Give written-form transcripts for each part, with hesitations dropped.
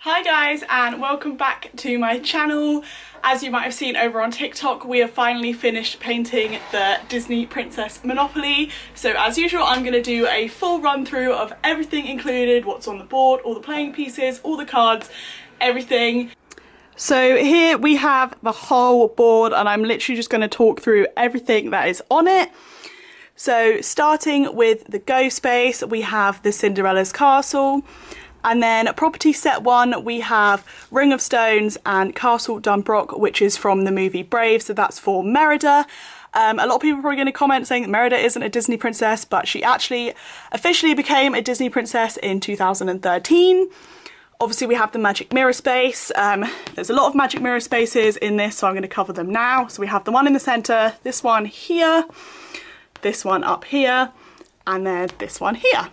Hi guys, and welcome back to my channel. As you might have seen over on TikTok, we have finally finished painting the Disney Princess Monopoly. So as usual, I'm going to do a full run through of everything included, what's on the board, all the playing pieces, all the cards, everything. So here we have the whole board and I'm literally just going to talk through everything that is on it. So starting with the Go space, we have the Cinderella's Castle. And then property set 1, we have Ring of Stones and Castle Dunbrook, which is from the movie Brave, so that's for Merida. A lot of people are probably going to comment saying that Merida isn't a Disney princess, but she actually officially became a Disney princess in 2013. Obviously we have the Magic Mirror space. There's a lot of Magic Mirror spaces in this, so I'm going to cover them now. So we have the one in the centre, this one here, this one up here, and then this one here.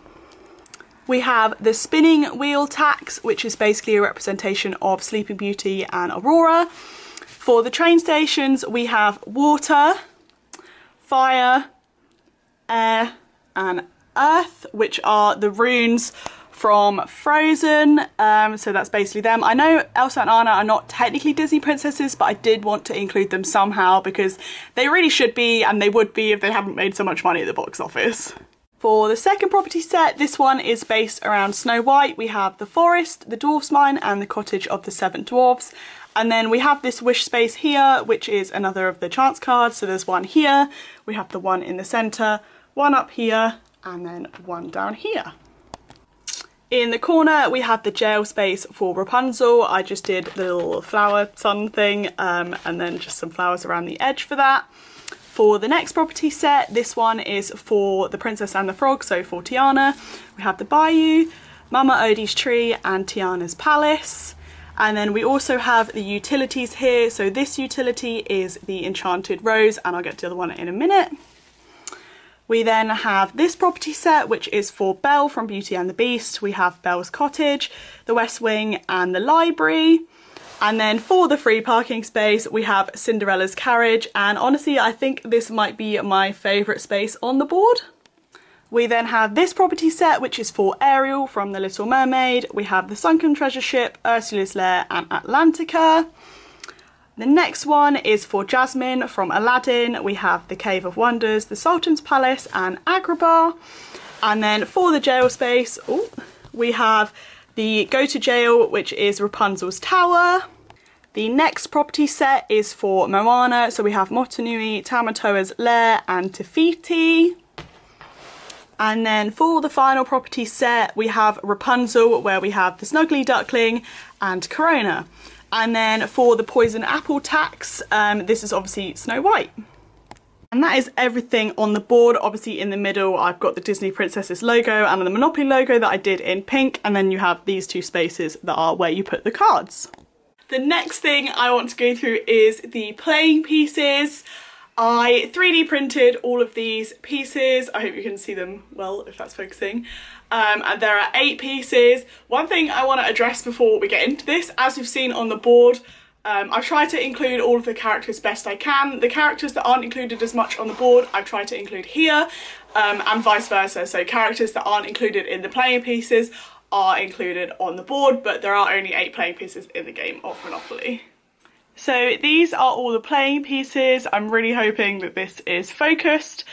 We have the spinning wheel tax, which is basically a representation of Sleeping Beauty and Aurora. For the train stations, we have water, fire, air, and earth, which are the runes from Frozen. So that's basically them. I know Elsa and Anna are not technically Disney princesses, but I did want to include them somehow because they really should be, and they would be if they hadn't made so much money at the box office. For the second property set, this one is based around Snow White. We have the forest, the dwarf's mine, and the cottage of the 7 dwarfs. And then we have this wish space here, which is another of the chance cards. So there's one here, we have the one in the centre, one up here, and then one down here. In the corner, we have the jail space for Rapunzel. I just did the little flower sun thing, and then just some flowers around the edge for that. For the next property set, this one is for the Princess and the Frog, so for Tiana. We have the Bayou, Mama Odie's tree, and Tiana's palace. And then we also have the utilities here. So this utility is the Enchanted Rose, and I'll get to the other one in a minute. We then have this property set, which is for Belle from Beauty and the Beast. We have Belle's cottage, the West Wing, and the library. And then for the free parking space, we have Cinderella's carriage, and honestly, I think this might be my favourite space on the board. We then have this property set, which is for Ariel from The Little Mermaid. We have the Sunken Treasure Ship, Ursula's Lair, and Atlantica. The next one is for Jasmine from Aladdin. We have the Cave of Wonders, the Sultan's Palace, and Agrabah. And then for the jail space, we have the Go to Jail, which is Rapunzel's Tower. The next property set is for Moana, so we have Motunui, Tamatoa's Lair, and Te And then for the final property set, we have Rapunzel, where we have the Snuggly Duckling and Corona. And then for the Poison Apple tax, this is obviously Snow White. And that is everything on the board. Obviously in the middle I've got the Disney Princesses logo and the Monopoly logo that I did in pink, and then you have these two spaces that are where you put the cards. The next thing I want to go through is the playing pieces. I 3D printed all of these pieces. I hope you can see them well if that's focusing. And there are 8 pieces. One thing I want to address before we get into this, as you've seen on the board, I've tried to include all of the characters best I can. The characters that aren't included as much on the board, I've tried to include here, and vice versa. So characters that aren't included in the playing pieces are included on the board, but there are only 8 playing pieces in the game of Monopoly. So these are all the playing pieces. I'm really hoping that this is focused.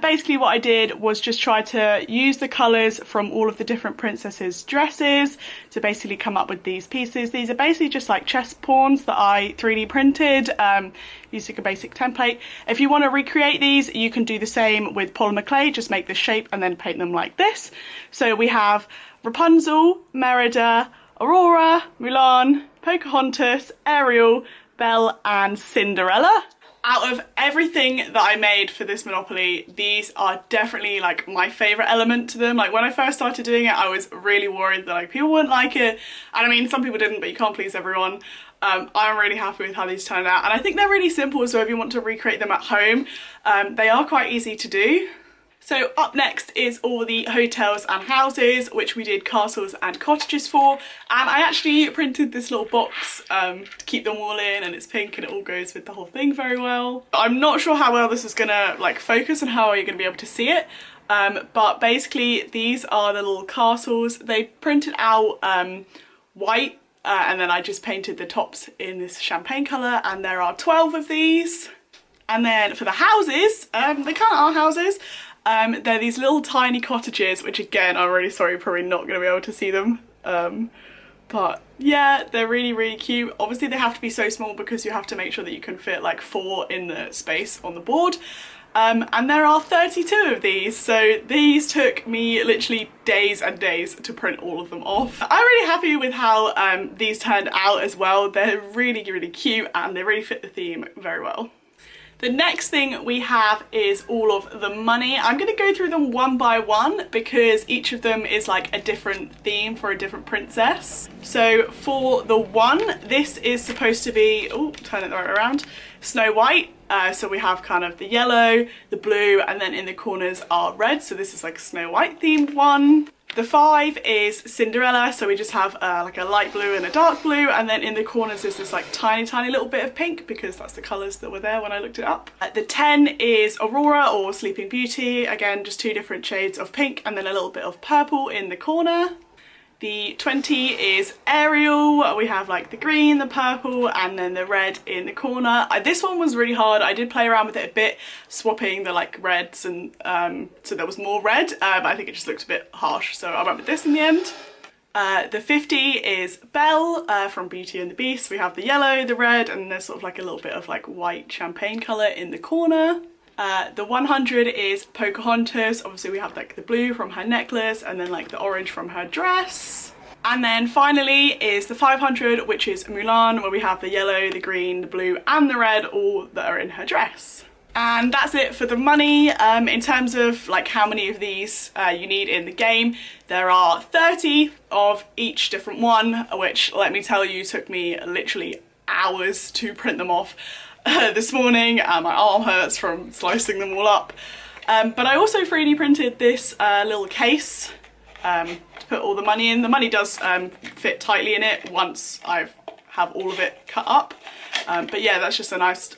Basically what I did was just try to use the colours from all of the different princesses' dresses to basically come up with these pieces. These are basically just like chess pawns that I 3D printed using a basic template. If you want to recreate these, you can do the same with polymer clay, just make the shape and then paint them like this. So we have Rapunzel, Merida, Aurora, Mulan, Pocahontas, Ariel, Belle, and Cinderella. Out of everything that I made for this Monopoly, these are definitely like my favourite element to them. Like when I first started doing it, I was really worried that like people wouldn't like it. And I mean, some people didn't, but you can't please everyone. I'm really happy with how these turned out. And I think they're really simple, so if you want to recreate them at home, they are quite easy to do. So up next is all the hotels and houses, which we did castles and cottages for. And I actually printed this little box to keep them all in, and it's pink and it all goes with the whole thing very well. I'm not sure how well this is gonna like focus and how you're gonna be able to see it. But basically these are the little castles. They printed out white and then I just painted the tops in this champagne colour, and there are 12 of these. And then for the houses, they kind of are houses. They're these little tiny cottages, which again, I'm really sorry, you're probably not going to be able to see them. But yeah, they're really, really cute. Obviously they have to be so small because you have to make sure that you can fit like 4 in the space on the board. And there are 32 of these, so these took me literally days and days to print all of them off. I'm really happy with how these turned out as well. They're really, really cute and they really fit the theme very well. The next thing we have is all of the money. I'm going to go through them one by one because each of them is like a different theme for a different princess. So for the one, this is supposed to be, oh, turn it the right way around, Snow White. So we have kind of the yellow, the blue, and then in the corners are red. So this is like a Snow White themed one. The 5 is Cinderella, so we just have like a light blue and a dark blue, and then in the corners is this like tiny little bit of pink because that's the colours that were there when I looked it up. The 10 is Aurora or Sleeping Beauty, again just 2 different shades of pink and then a little bit of purple in the corner. The 20 is Ariel. We have like the green, the purple, and then the red in the corner. This one was really hard. I did play around with it a bit, swapping the like reds, and so there was more red, but I think it just looked a bit harsh, so I went with this in the end. The 50 is Belle from Beauty and the Beast. We have the yellow, the red, and there's sort of like a little bit of like white champagne colour in the corner. The 100 is Pocahontas. Obviously we have like the blue from her necklace and then like the orange from her dress. And then finally is the 500, which is Mulan, where we have the yellow, the green, the blue and the red, all that are in her dress. And that's it for the money. In terms of like how many of these you need in the game, there are 30 of each different one, which let me tell you took me literally hours to print them off. This morning, my arm hurts from slicing them all up. But I also 3D printed this little case to put all the money in. The money does fit tightly in it once I have all of it cut up. But yeah, that's just a nice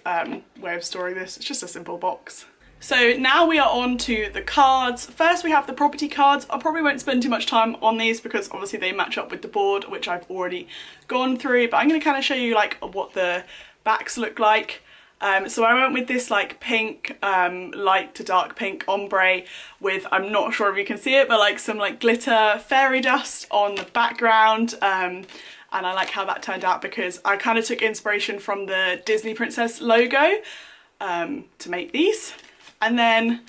way of storing this. It's just a simple box. So now we are on to the cards. First we have the property cards. I probably won't spend too much time on these because obviously they match up with the board, which I've already gone through, but I'm going to kind of show you like what the backs look like. So I went with this like pink, light to dark pink ombre with, I'm not sure if you can see it, but like some like glitter fairy dust on the background. And I like how that turned out because I kind of took inspiration from the Disney Princess logo to make these. And then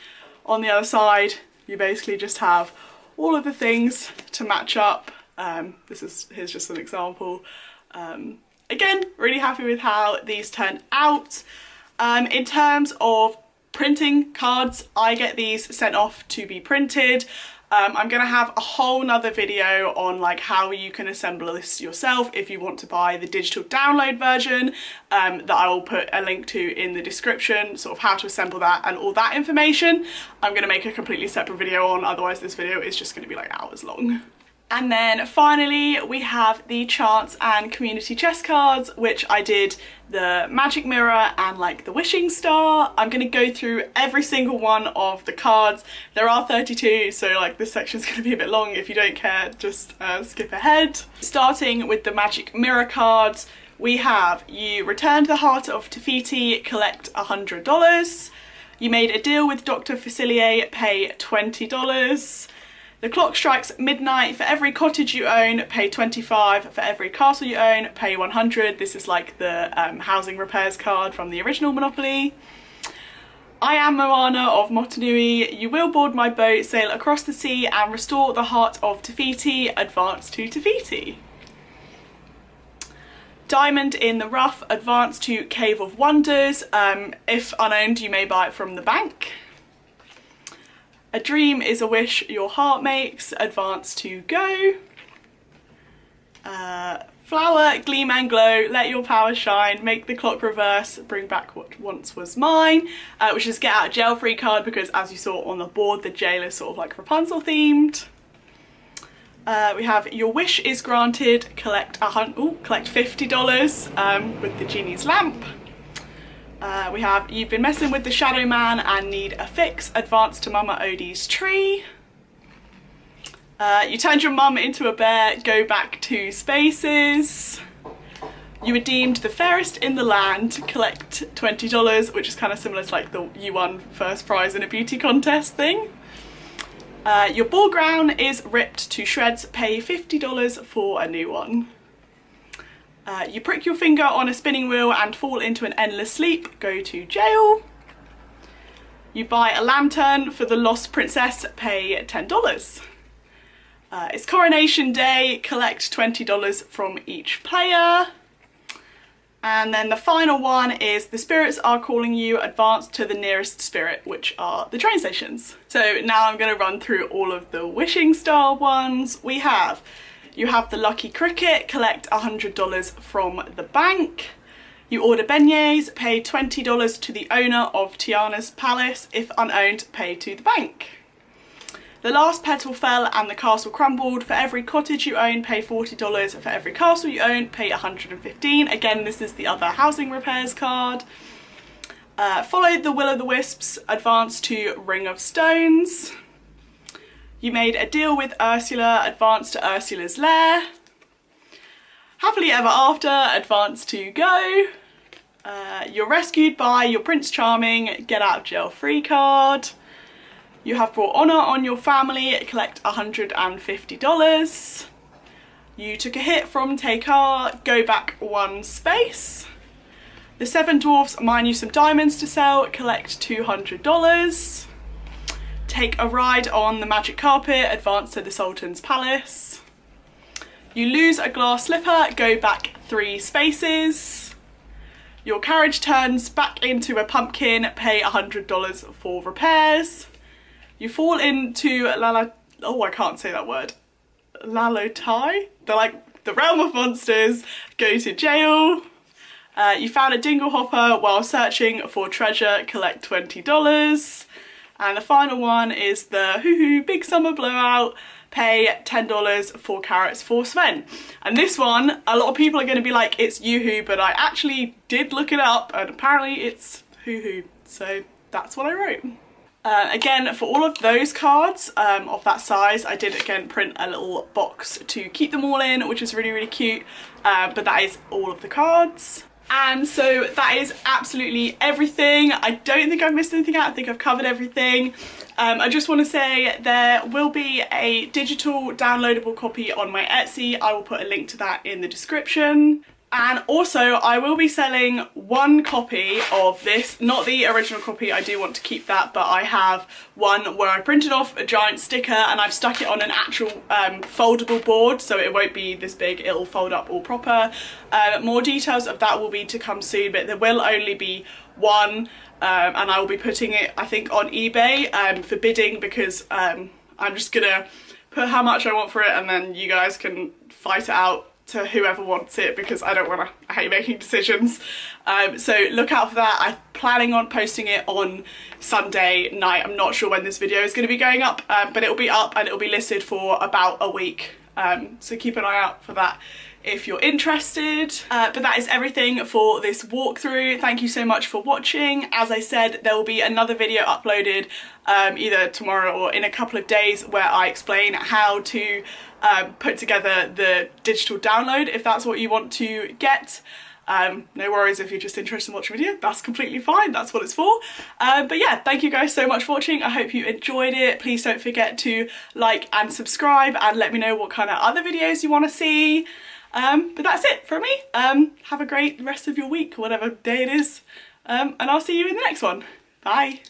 on the other side, you basically just have all of the things to match up. Here's just an example. Again, really happy with how these turned out. In terms of printing cards, I get these sent off to be printed. I'm going to have a whole nother video on like how you can assemble this yourself if you want to buy the digital download version that I will put a link to in the description, sort of how to assemble that and all that information. I'm going to make a completely separate video on, otherwise this video is just going to be like hours long. And then finally we have the chance and community chest cards, which I did the magic mirror and like the wishing star. I'm going to go through every single one of the cards. There are 32, so like this section's going to be a bit long. If you don't care, just skip ahead. Starting with the magic mirror cards, we have you returned the heart of Tafiti, collect $100. You made a deal with Dr. Facilier, pay $20. The clock strikes midnight. For every cottage you own, pay 25. For every castle you own, pay 100. This is like the housing repairs card from the original Monopoly. I am Moana of Motunui. You will board my boat, sail across the sea and restore the heart of Tafiti. Advance to Tafiti. Diamond in the rough. Advance to Cave of Wonders. If unowned, you may buy it from the bank. A dream is a wish your heart makes. Advance to go. Flower, gleam and glow. Let your power shine. Make the clock reverse. Bring back what once was mine. Which is get out of jail free card because as you saw on the board, the jail is sort of like Rapunzel themed. We have your wish is granted. Collect $50 with the genie's lamp. We have you've been messing with the shadow man and need a fix. Advance to Mama Odie's tree. You turned your mum into a bear, go back 2 spaces. You were deemed the fairest in the land, collect $20, which is kind of similar to like the you won first prize in a beauty contest thing. Your ball gown is ripped to shreds, pay $50 for a new one. You prick your finger on a spinning wheel and fall into an endless sleep, go to jail. You buy a lantern for the lost princess, pay $10. It's coronation day, collect $20 from each player. And then the final one is the spirits are calling you, advance to the nearest spirit, which are the train stations. So now I'm going to run through all of the wishing star ones. You have the lucky cricket, collect $100 from the bank. You order beignets, pay $20 to the owner of Tiana's palace. If unowned, pay to the bank. The last petal fell and the castle crumbled. For every cottage you own, pay $40. For every castle you own, pay $115. Again, this is the other housing repairs card. Followed the will-o'-the-wisps, advance to Ring of Stones. You made a deal with Ursula, advance to Ursula's lair. Happily ever after, advance to Go. You're rescued by your Prince Charming, get out of jail free card. You have brought honour on your family, collect $150. You took a hit from Tekar, go back 1 space. The 7 dwarfs mine you some diamonds to sell, collect $200. Take a ride on the magic carpet, advance to the Sultan's palace. You lose a glass slipper, go back 3 spaces. Your carriage turns back into a pumpkin, pay $100 for repairs. You fall into I can't say that word. Lalotai? They're like the realm of monsters, go to jail. You found a dingle hopper while searching for treasure, collect $20. And the final one is the hoo-hoo big summer blowout, pay $10 for carrots for Sven. And this one, a lot of people are going to be like, it's yoo-hoo, but I actually did look it up and apparently it's hoo-hoo. So that's what I wrote. Again, for all of those cards of that size, I did again print a little box to keep them all in, which is really, really cute. But that is all of the cards. And so that is absolutely everything. I don't think I've missed anything out. I think I've covered everything. I just want to say there will be a digital downloadable copy on my Etsy. I will put a link to that in the description. And also I will be selling 1 copy of this, not the original copy, I do want to keep that, but I have one where I printed off a giant sticker and I've stuck it on an actual foldable board, so it won't be this big, it'll fold up all proper. More details of that will be to come soon, but there will only be 1 and I will be putting it, I think, on eBay for bidding, because I'm just gonna put how much I want for it and then you guys can fight it out to whoever wants it, because I hate making decisions. So look out for that. I'm planning on posting it on Sunday night. I'm not sure when this video is going to be going up, but it'll be up and it'll be listed for about a week. So keep an eye out for that if you're interested. But that is everything for this walkthrough. Thank you so much for watching. As I said, there will be another video uploaded either tomorrow or in a couple of days where I explain how to put together the digital download if that's what you want to get. No worries if you're just interested in watching a video, that's completely fine, that's what it's for. But yeah, thank you guys so much for watching. I hope you enjoyed it. Please don't forget to like and subscribe and let me know what kind of other videos you want to see. But that's it from me. Have a great rest of your week, whatever day it is, and I'll see you in the next one. Bye.